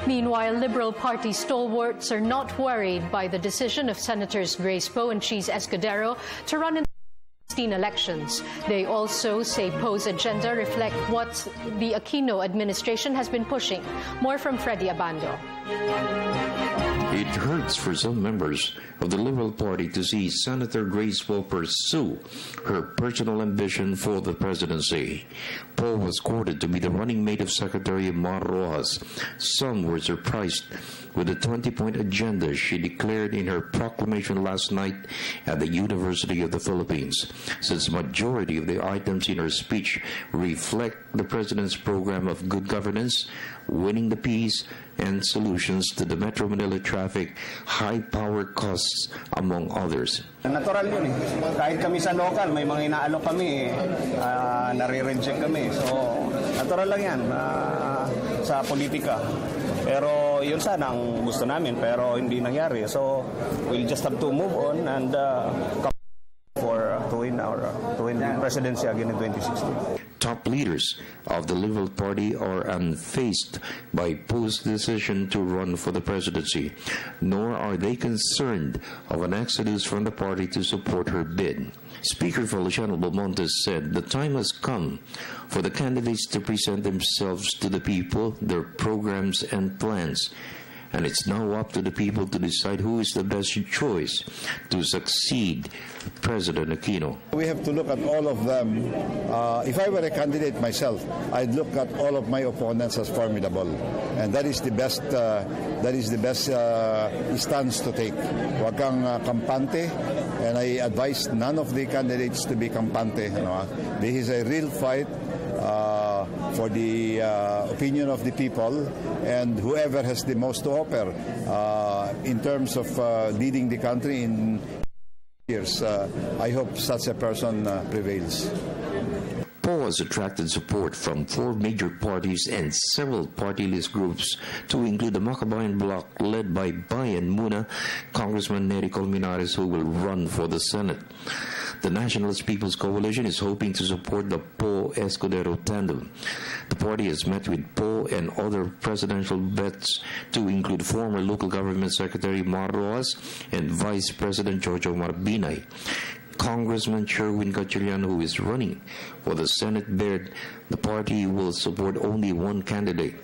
Meanwhile, Liberal Party stalwarts are not worried by the decision of Senators Grace Poe and Poe-Chiz Escudero to run in the 2016 elections. They also say Poe's agenda reflect what the Aquino administration has been pushing. More from Freddie Abando. It hurts for some members of the Liberal Party to see Senator Grace Poe pursue her personal ambition for the presidency. Poe was quoted to be the running mate of Secretary Mar Rojas. Some were surprised with the 20-point agenda she declared in her proclamation last night at the University of the Philippines, since the majority of the items in her speech reflect the President's program of good governance, winning the peace, and solutions to the Metro Manila traffic, high power costs, among others. Natural yun eh. Kahit kami sa local, may mga inaalok kami nare-reject kami. So, natural lang yan sa politika. Pero yun sana ang gusto namin, pero hindi nangyari. So, we'll just have to move on and to win the presidency again in 2016. Top leaders of the Liberal Party are unfazed by Poe's decision to run for the presidency, nor are they concerned of an exodus from the party to support her bid. Speaker Feliciano Belmonte said the time has come for the candidates to present themselves to the people, their programs and plans. And it's now up to the people to decide who is the best choice to succeed President Aquino. We have to look at all of them. If I were a candidate myself, I'd look at all of my opponents as formidable, and that is the best. Stance to take. Huwag kang kampante, and I advise none of the candidates to be kampante. This is a real fight for the opinion of the people, and whoever has the most to offer in terms of leading the country in years, I hope such a person prevails. Poe has attracted support from 4 major parties and several party-list groups, to include the Makabayan bloc led by Bayan Muna Congressman Nery Colmenares, who will run for the Senate. The Nationalist People's Coalition is hoping to support the Poe-Escudero tandem. The party has met with Poe and other presidential bets, to include former local government secretary Mar Rojas and Vice President Jojo Marbinay. Congressman Sherwin Gatchalian, who is running for the Senate, bared the party will support only one candidate.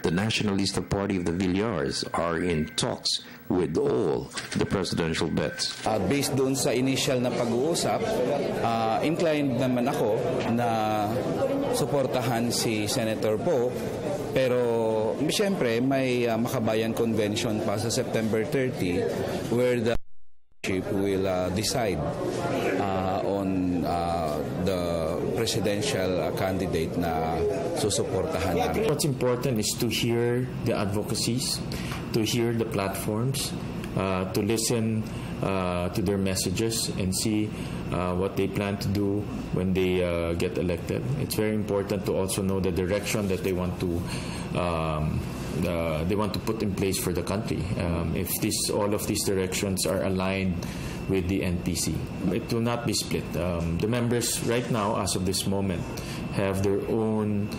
The Nationalista Party of the Villars are in talks with all the presidential bets. Based doon sa initial na pag-uusap, inclined naman ako na suportahan si Senator Poe, pero siyempre may Makabayan Convention pa sa September 30 where the will decide on the presidential candidate na susuportahan namin. What's important is to hear the advocacies, to hear the platforms, to listen to their messages and see what they plan to do when they get elected. It's very important to also know the direction that they want to put in place for the country. If all of these directions are aligned with the NPC, it will not be split. The members right now, as of this moment, have their own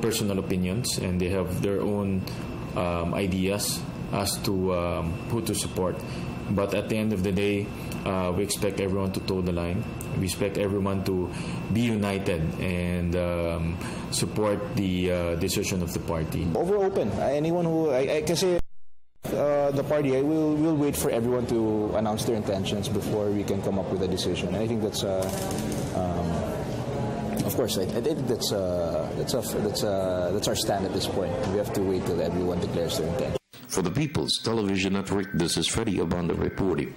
personal opinions, and they have their own ideas as to who to support. But at the end of the day, we expect everyone to toe the line. We expect everyone to be united and support the decision of the party. We're open. Anyone who I can say the party, we'll wait for everyone to announce their intentions before we can come up with a decision. And I think that's of course, I think that's our stand at this point. We have to wait till everyone declares their intention. For the People's Television Network, this is Freddie Abando reporting.